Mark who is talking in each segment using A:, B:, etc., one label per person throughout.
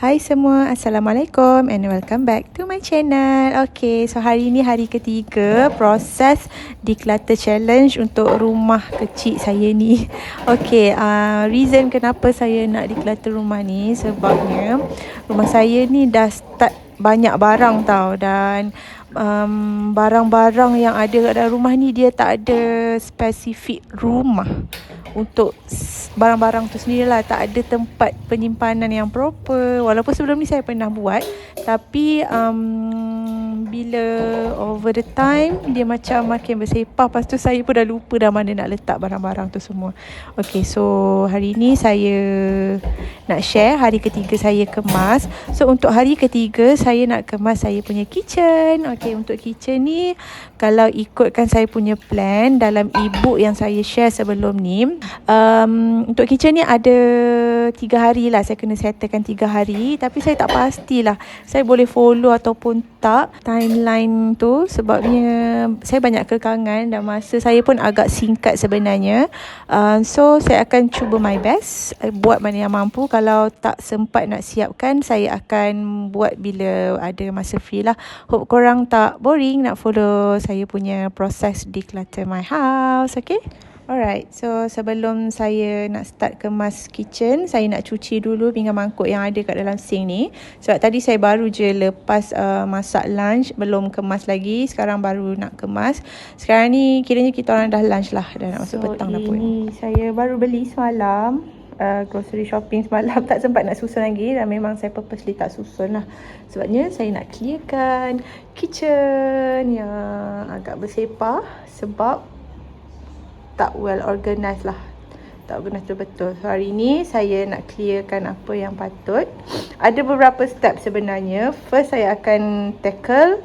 A: Hai semua, Assalamualaikum and welcome back to my channel. Okay, so hari ni hari ketiga proses declutter challenge untuk rumah kecil saya ni. Okay, reason kenapa saya nak declutter rumah ni sebabnya rumah saya ni dah start banyak barang tau, dan barang-barang yang ada kat dalam rumah ni dia tak ada spesifik rumah untuk barang-barang tu sendirilah. Tak ada tempat penyimpanan yang proper. Walaupun sebelum ni saya pernah buat, tapi bila over the time dia macam makin bersepah. Lepas tu saya pun dah lupa dah mana nak letak barang-barang tu semua. Okay, so hari ni saya nak share hari ketiga saya kemas. So untuk hari ketiga saya nak kemas saya punya kitchen. Okay, untuk kitchen ni kalau ikutkan saya punya plan dalam ebook yang saya share sebelum ni, untuk kitchen ni ada 3 hari lah. Saya kena settlekan 3 hari. Tapi saya tak pastilah saya boleh follow ataupun tak timeline tu, sebabnya saya banyak kekangan dan masa saya pun agak singkat sebenarnya. So saya akan cuba my best, buat mana yang mampu. Kalau tak sempat nak siapkan, saya akan buat bila ada masa free lah. Hope korang tak boring nak follow saya punya proses declutter my house. Okay, alright, so sebelum saya nak start kemas kitchen, saya nak cuci dulu pinggan mangkuk yang ada kat dalam sink ni. Sebab tadi saya baru je lepas masak lunch, belum kemas lagi. Sekarang baru nak kemas. Sekarang ni kiranya kita orang dah lunch lah, dah nak masuk petang dah pun. Ini saya baru beli semalam, grocery shopping semalam. Tak sempat nak susun lagi, dan memang saya purposely tak susun lah. Sebabnya saya nak clearkan kitchen yang agak bersepah, sebab tak well organised lah. Tak organized betul. So hari ni saya nak clearkan apa yang patut. Ada beberapa step sebenarnya. First, saya akan tackle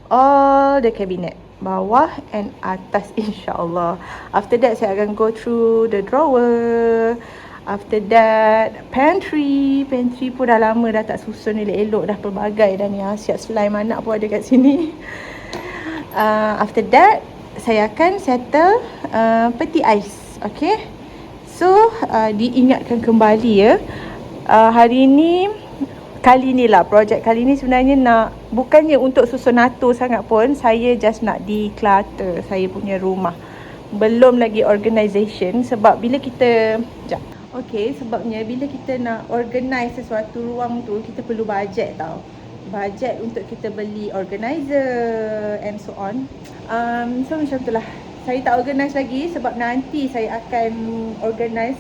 A: all the cabinet, bawah and atas, insyaAllah. After that, saya akan go through the drawer. After that, pantry. Pantry pun dah lama dah tak susun elok-elok, dah pelbagai dah ni. Siap slime anak pun ada kat sini. After that, saya akan settle peti ais. Okay, so diingatkan kembali ya, hari ni, kali ni lah, projek kali ni sebenarnya nak, bukannya untuk susun atur sangat pun. Saya just nak declutter saya punya rumah. Belum lagi organisation. Sebab bila kita sebabnya bila kita nak organize sesuatu ruang tu, kita perlu bajet tau. Bajet untuk kita beli organizer and so on. So macam tu lah. Saya tak organize lagi sebab nanti saya akan organize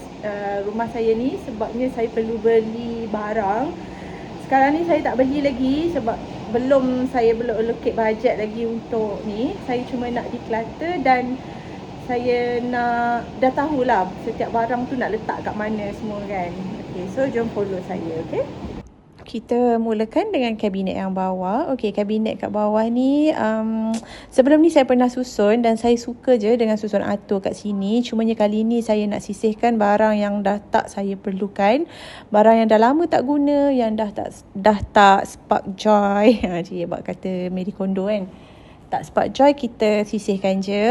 A: rumah saya ni. Sebabnya saya perlu beli barang. Sekarang ni saya tak beli lagi sebab saya belum allocate bajet lagi untuk ni. Saya cuma nak declutter, dan saya nak, dah tahulah setiap barang tu nak letak kat mana semua kan. Okay, so jom follow saya. Okay, kita mulakan dengan kabinet yang bawah. Okay, kabinet kat bawah ni, sebelum ni saya pernah susun dan saya suka je dengan susun atur kat sini. Cumanya kali ni saya nak sisihkan barang yang dah tak saya perlukan. Barang yang dah lama tak guna, yang dah tak spark joy. Cik Abang kata Marie Kondo kan. Tak spark joy, kita sisihkan je.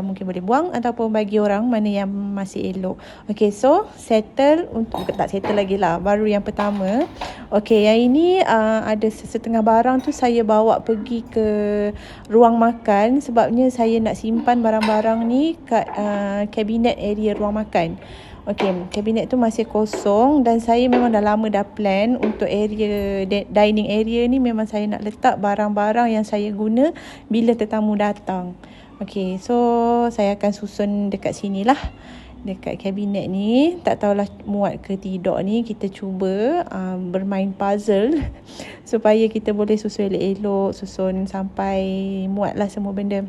A: Mungkin boleh buang ataupun bagi orang mana yang masih elok. Okay, so settle untuk, tak settle lagi lah, baru yang pertama. Okay, yang ini ada setengah barang tu saya bawa pergi ke ruang makan. Sebabnya saya nak simpan barang-barang ni kat kabinet area ruang makan. Okay, kabinet tu masih kosong, dan saya memang dah lama dah plan untuk area dining area ni. Memang saya nak letak barang-barang yang saya guna bila tetamu datang. Okay, so saya akan susun dekat sini lah, dekat kabinet ni. Tak tahulah muat ke tidak ni. Kita cuba bermain puzzle supaya kita boleh susun elok-elok, susun sampai muat lah semua benda.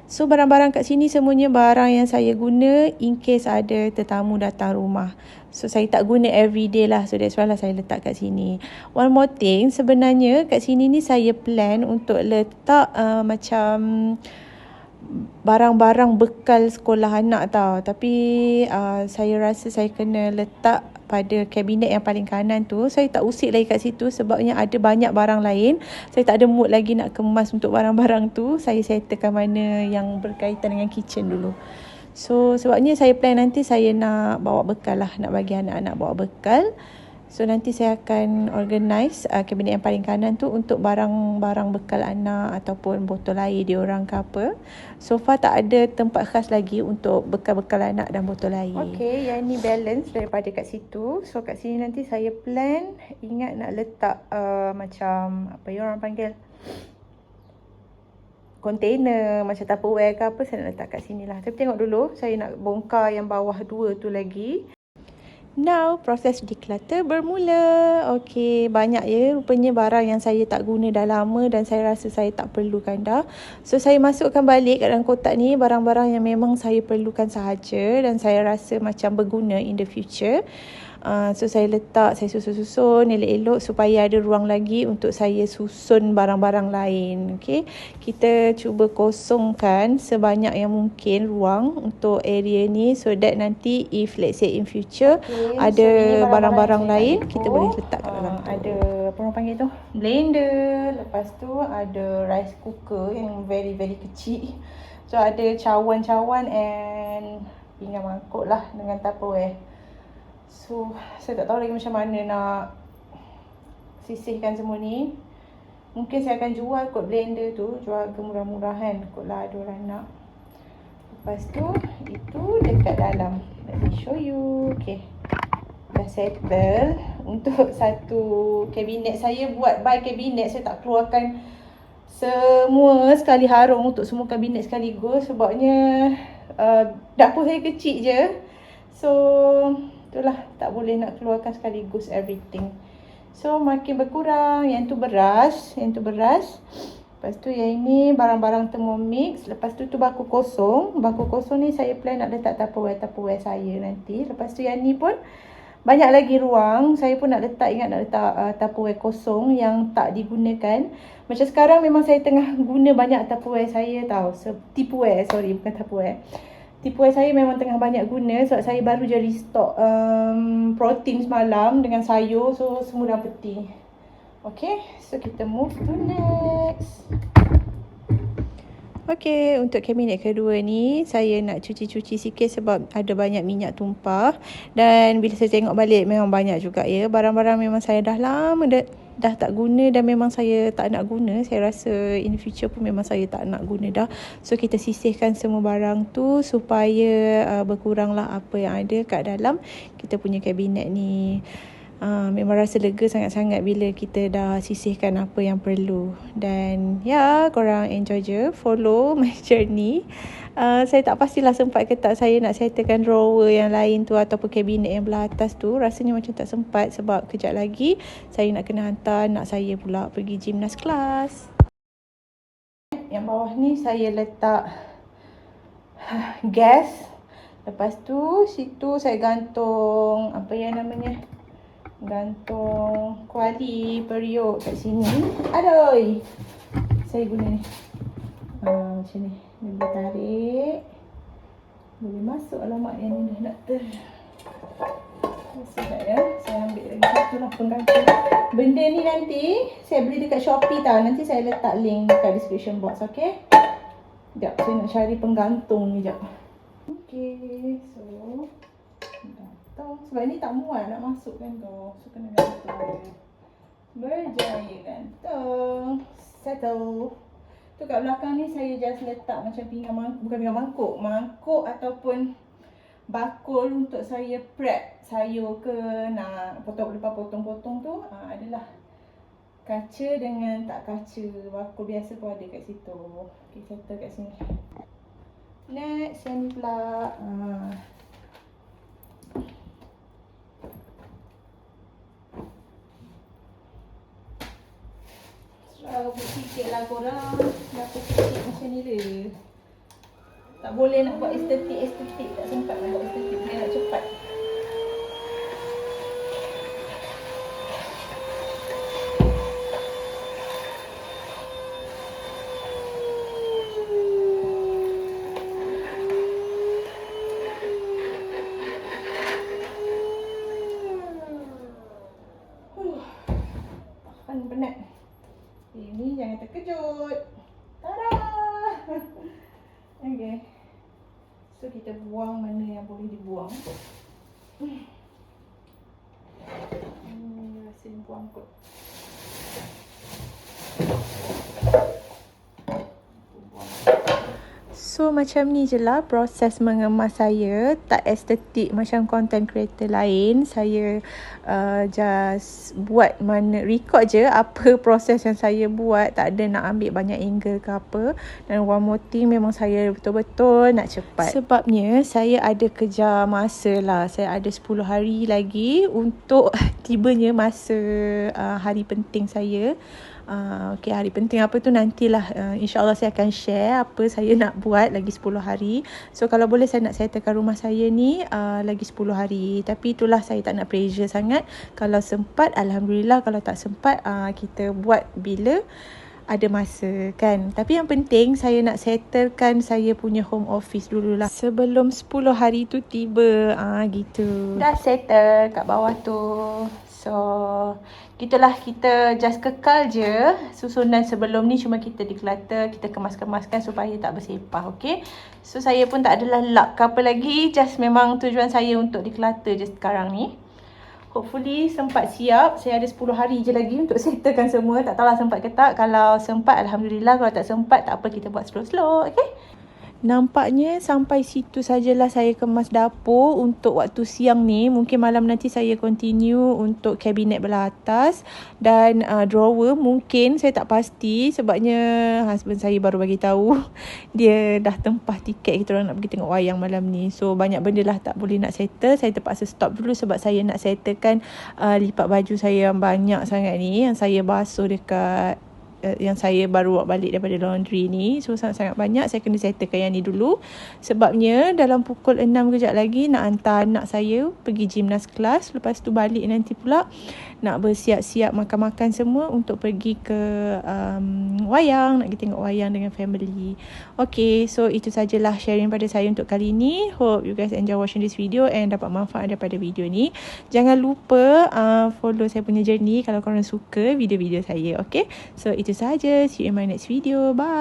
A: So barang-barang kat sini semuanya barang yang saya guna in case ada tetamu datang rumah. So saya tak guna everyday lah. So that's why lah saya letak kat sini. One more thing, sebenarnya kat sini ni saya plan untuk letak macam barang-barang bekal sekolah anak tau. Tapi saya rasa saya kena letak pada kabinet yang paling kanan tu. Saya tak usik lagi kat situ sebabnya ada banyak barang lain. Saya tak ada mood lagi nak kemas untuk barang-barang tu. Saya settlekan mana yang berkaitan dengan kitchen dulu. So sebabnya saya plan nanti saya nak bawa bekal lah, nak bagi anak-anak bawa bekal. So nanti saya akan organize kabinet yang paling kanan tu untuk barang-barang bekal anak ataupun botol air dia orang ke apa. So far tak ada tempat khas lagi untuk bekal-bekal anak dan botol air. Okay, yang ni balance daripada kat situ. So kat sini nanti saya plan, ingat nak letak macam apa yang orang panggil, container macam Tupperware ke apa, saya nak letak kat sini lah. Tapi tengok dulu, saya nak bongkar yang bawah 2 tu lagi. Now, proses declutter bermula. Okey, banyak ya rupanya barang yang saya tak guna dah lama dan saya rasa saya tak perlukan dah. So, saya masukkan balik kat dalam kotak ni barang-barang yang memang saya perlukan sahaja dan saya rasa macam berguna in the future. So saya letak, saya susun-susun elok-elok supaya ada ruang lagi untuk saya susun barang-barang lain. Okay, kita cuba kosongkan sebanyak yang mungkin ruang untuk area ni so that nanti if let's say in future ada barang-barang lain kita boleh letak kat dalam tu. Ada apa orang panggil tu, blender. Lepas tu ada rice cooker yang very very kecil. So ada cawan-cawan and pinggan mangkuk lah dengan Tupperware. So, saya tak tahu lagi macam mana nak sisihkan semua ni. Mungkin saya akan jual kot blender tu. Jual harga murah-murahan kot lah ada orang nak. Lepas tu, itu dekat dalam. Let me show you. Okay. Dah settle. Untuk satu kabinet, saya buat by kabinet. Saya tak keluarkan semua sekali harung untuk semua kabinet sekaligus. Sebabnya dapur saya kecil je. So, itulah, tak boleh nak keluarkan sekaligus everything. So makin berkurang. Yang tu beras. Lepas tu yang ini barang-barang Thermomix. Lepas tu bako kosong. Bako kosong ni saya plan nak letak Tupperware saya nanti. Lepas tu yang ni pun banyak lagi ruang. Saya pun nak letak Tupperware kosong yang tak digunakan. Macam sekarang memang saya tengah guna banyak Tupperware saya tau. Tipware, bukan Tupperware. Tipware saya memang tengah banyak guna sebab saya baru je restock protein semalam dengan sayur. So semua dah peti. Okay, so kita move to next. Okay, untuk kabinet kedua ni saya nak cuci-cuci sikit sebab ada banyak minyak tumpah. Dan bila saya tengok balik memang banyak juga ya. Barang-barang memang saya dah lama dah tak guna dan memang saya tak nak guna. Saya rasa in the future pun memang saya tak nak guna dah. So kita sisihkan semua barang tu supaya berkuranglah apa yang ada kat dalam kita punya kabinet ni. Memang rasa lega sangat-sangat bila kita dah sisihkan apa yang perlu. Dan ya, korang enjoy je, follow my journey. Saya tak pastilah sempat ke tak saya nak settlekan drawer yang lain tu ataupun kabinet yang belah atas tu. Rasanya macam tak sempat sebab kejap lagi saya nak kena hantar anak saya pula pergi gymnast class. Yang bawah ni saya letak gas. Lepas tu situ saya gantung apa yang namanya, gantung kuali periuk kat sini. Aduh, saya guna ni macam ni. Dia boleh tarik, boleh masuk. Alamak, yang ni dah nak sekejap ya. Saya ambil lagi satu lah penggantung. Benda ni nanti saya beli dekat Shopee tau. Nanti saya letak link dekat description box, okay? Sekejap, saya nak cari penggantung ni sekejap. Okay, so gantung. Sebab ni tak muat nak masukkan tu. So kena gantung. Berjaya gantung. Settle. Tu kat belakang ni saya just letak macam bukan pinggan mangkuk. Mangkuk ataupun bakul untuk saya prep sayur ke nak potong-potong tu. Adalah kaca dengan tak kaca. Bakul biasa pun ada kat situ. Okay, settle kat sini. Next, yang ni pula. Berfikir lah korang. Dapur kecil macam ni dia. Tak boleh nak buat estetik. Tak sempat nak buat estetik. Dia nak cepat. Penat. Ini jangan terkejut. Tada! Okay. So kita buang mana yang boleh dibuang. So macam ni je lah proses mengemas saya. Tak estetik macam content creator lain. Saya just buat record je apa proses yang saya buat. Tak ada nak ambil banyak angle ke apa. Dan one more thing, memang saya betul-betul nak cepat. Sebabnya saya ada kejar masa lah. Saya ada 10 hari lagi untuk tibanya masa hari penting saya. Okay, hari penting apa tu nantilah, insyaAllah saya akan share apa saya nak buat lagi 10 hari. So kalau boleh saya nak settlekan rumah saya ni lagi 10 hari. Tapi itulah, saya tak nak pressure sangat. Kalau sempat Alhamdulillah, kalau tak sempat kita buat bila ada masa kan. Tapi yang penting saya nak settlekan saya punya home office dululah sebelum 10 hari tu tiba. Gitu. Dah settle kat bawah tu. So gitulah, kita just kekal je susunan sebelum ni, cuma kita declutter, kita kemas-kemaskan supaya tak bersepah. Okay, so saya pun tak adalah luck ke apa lagi, just memang tujuan saya untuk declutter je sekarang ni. Hopefully sempat siap. Saya ada 10 hari je lagi untuk settlekan semua. Tak tahulah sempat ke tak. Kalau sempat Alhamdulillah, kalau tak sempat tak apa, kita buat slow-slow. Okay, nampaknya sampai situ sajalah saya kemas dapur untuk waktu siang ni. Mungkin malam nanti saya continue untuk kabinet belah atas dan drawer. Mungkin saya tak pasti sebabnya husband saya baru bagi tahu dia dah tempah tiket kita orang nak pergi tengok wayang malam ni. So banyak benda lah tak boleh nak settle. Saya terpaksa stop dulu sebab saya nak settlekan lipat baju saya yang banyak sangat ni, yang saya basuh dekat yang saya baru bawa balik daripada laundry ni. So sangat-sangat banyak. Saya kena settlekan yang ni dulu. Sebabnya dalam pukul 6 kejap lagi nak hantar anak saya pergi gymnast class. Lepas tu balik nanti pula nak bersiap-siap makan-makan semua untuk pergi ke wayang. Nak pergi tengok wayang dengan family. Okay, so itu sajalah sharing pada saya untuk kali ni. Hope you guys enjoy watching this video and dapat manfaat daripada video ni. Jangan lupa follow saya punya journey kalau korang suka video-video saya. Okay, so itu saja. See you in my next video. Bye.